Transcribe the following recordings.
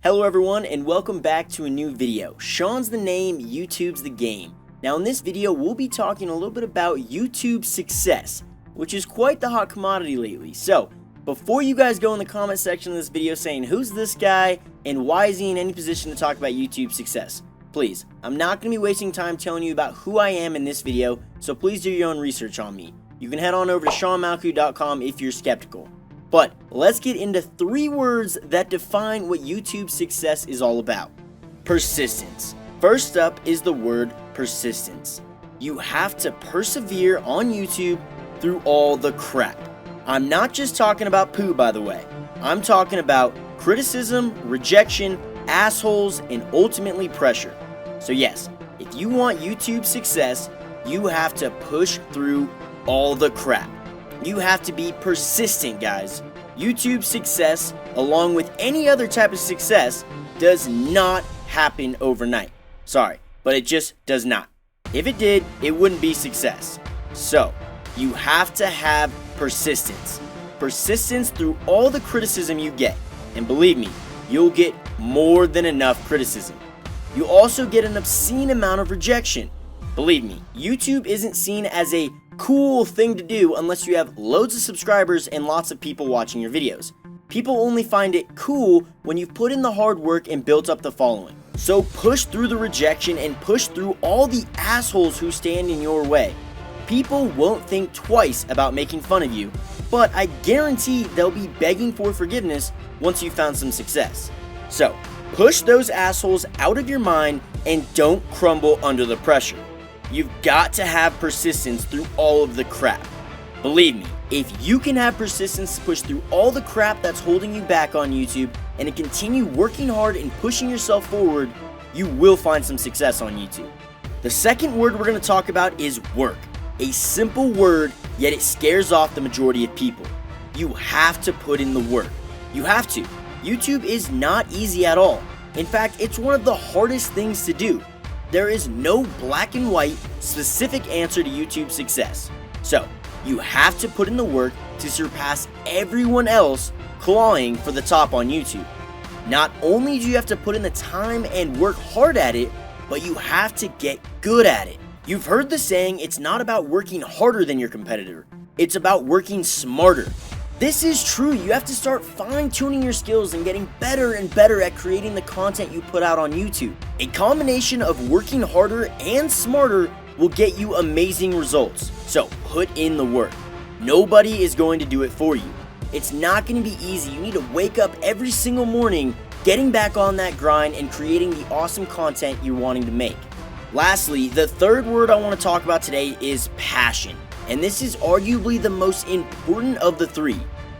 Hello everyone and welcome back to a new video. Shawn's the name, YouTube's the game. Now in this video we'll be talking a little bit about YouTube success, which is quite the hot commodity lately. So before you guys go in the comment section of this video saying who's this guy and why is he in any position to talk about YouTube success, please, I'm not going to be wasting time telling you about who I am in this video, so please do your own research on me. You can head on over to ShawnMalkou.com if you're skeptical. But let's get into 3 words that define what YouTube success is all about. Persistence. First up is the word persistence. You have to persevere on YouTube through all the crap. I'm not just talking about poo, by the way. I'm talking about criticism, rejection, assholes, and ultimately pressure. So yes, if you want YouTube success, you have to push through all the crap. You have to be persistent, guys. YouTube success, along with any other type of success, does not happen overnight. Sorry, but it just does not. If it did, it wouldn't be success. So, you have to have persistence. Persistence through all the criticism you get. And believe me, you'll get more than enough criticism. You also get an obscene amount of rejection. Believe me, YouTube isn't seen as a cool thing to do unless you have loads of subscribers and lots of people watching your videos. People only find it cool when you've put in the hard work and built up the following. So push through the rejection and push through all the assholes who stand in your way. People won't think twice about making fun of you, but I guarantee they'll be begging for forgiveness once you've found some success. So push those assholes out of your mind and don't crumble under the pressure. You've got to have persistence through all of the crap. Believe me, if you can have persistence to push through all the crap that's holding you back on YouTube and to continue working hard and pushing yourself forward, you will find some success on YouTube. The second word we're going to talk about is work. A simple word, yet it scares off the majority of people. You have to put in the work. You have to. YouTube is not easy at all. In fact, it's one of the hardest things to do. There is no black and white specific answer to YouTube success. So, you have to put in the work to surpass everyone else clawing for the top on YouTube. Not only do you have to put in the time and work hard at it, but you have to get good at it. You've heard the saying, it's not about working harder than your competitor, it's about working smarter. This is true. You have to start fine-tuning your skills and getting better and better at creating the content you put out on YouTube. A combination of working harder and smarter will get you amazing results. So put in the work. Nobody is going to do it for you. It's not going to be easy. You need to wake up every single morning, getting back on that grind and creating the awesome content you're wanting to make. Lastly, the third word I want to talk about today is passion. And this is arguably the most important of the 3.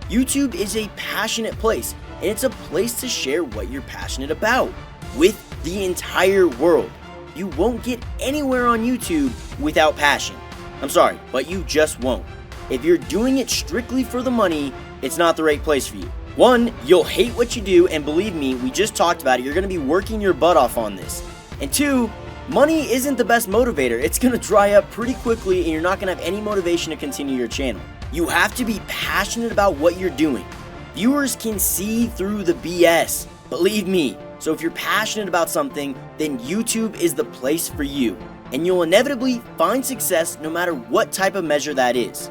YouTube is a passionate place, and it's a place to share what you're passionate about with the entire world. You won't get anywhere on YouTube without passion. I'm sorry, but you just won't. If you're doing it strictly for the money, it's not the right place for you. 1, you'll hate what you do, and believe me, we just talked about it, you're going to be working your butt off on this. And 2, money isn't the best motivator. It's going to dry up pretty quickly and you're not going to have any motivation to continue your channel. You have to be passionate about what you're doing. Viewers can see through the BS, believe me. So if you're passionate about something, then YouTube is the place for you. And you'll inevitably find success no matter what type of measure that is.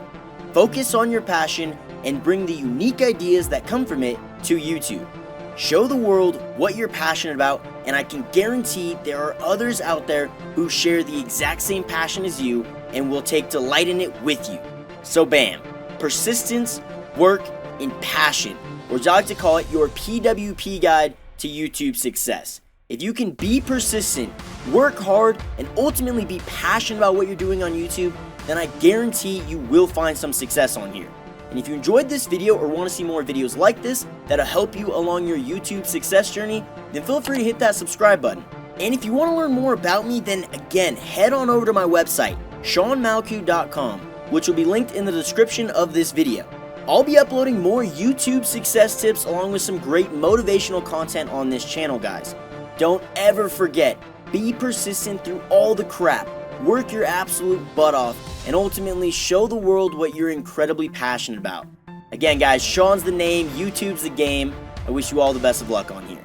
Focus on your passion and bring the unique ideas that come from it to YouTube. Show the world what you're passionate about, and I can guarantee there are others out there who share the exact same passion as you and will take delight in it with you. So bam, persistence, work, and passion, or as I like to call it, your PWP guide to YouTube success. If you can be persistent, work hard, and ultimately be passionate about what you're doing on YouTube, then I guarantee you will find some success on here. And if you enjoyed this video or want to see more videos like this that'll help you along your YouTube success journey, then feel free to hit that subscribe button. And if you want to learn more about me, then again, head on over to my website, ShawnMalkou.com, which will be linked in the description of this video. I'll be uploading more YouTube success tips along with some great motivational content on this channel, guys. Don't ever forget, be persistent through all the crap. Work your absolute butt off, and ultimately show the world what you're incredibly passionate about. Again, guys, Shawn's the name, YouTube's the game. I wish you all the best of luck on here.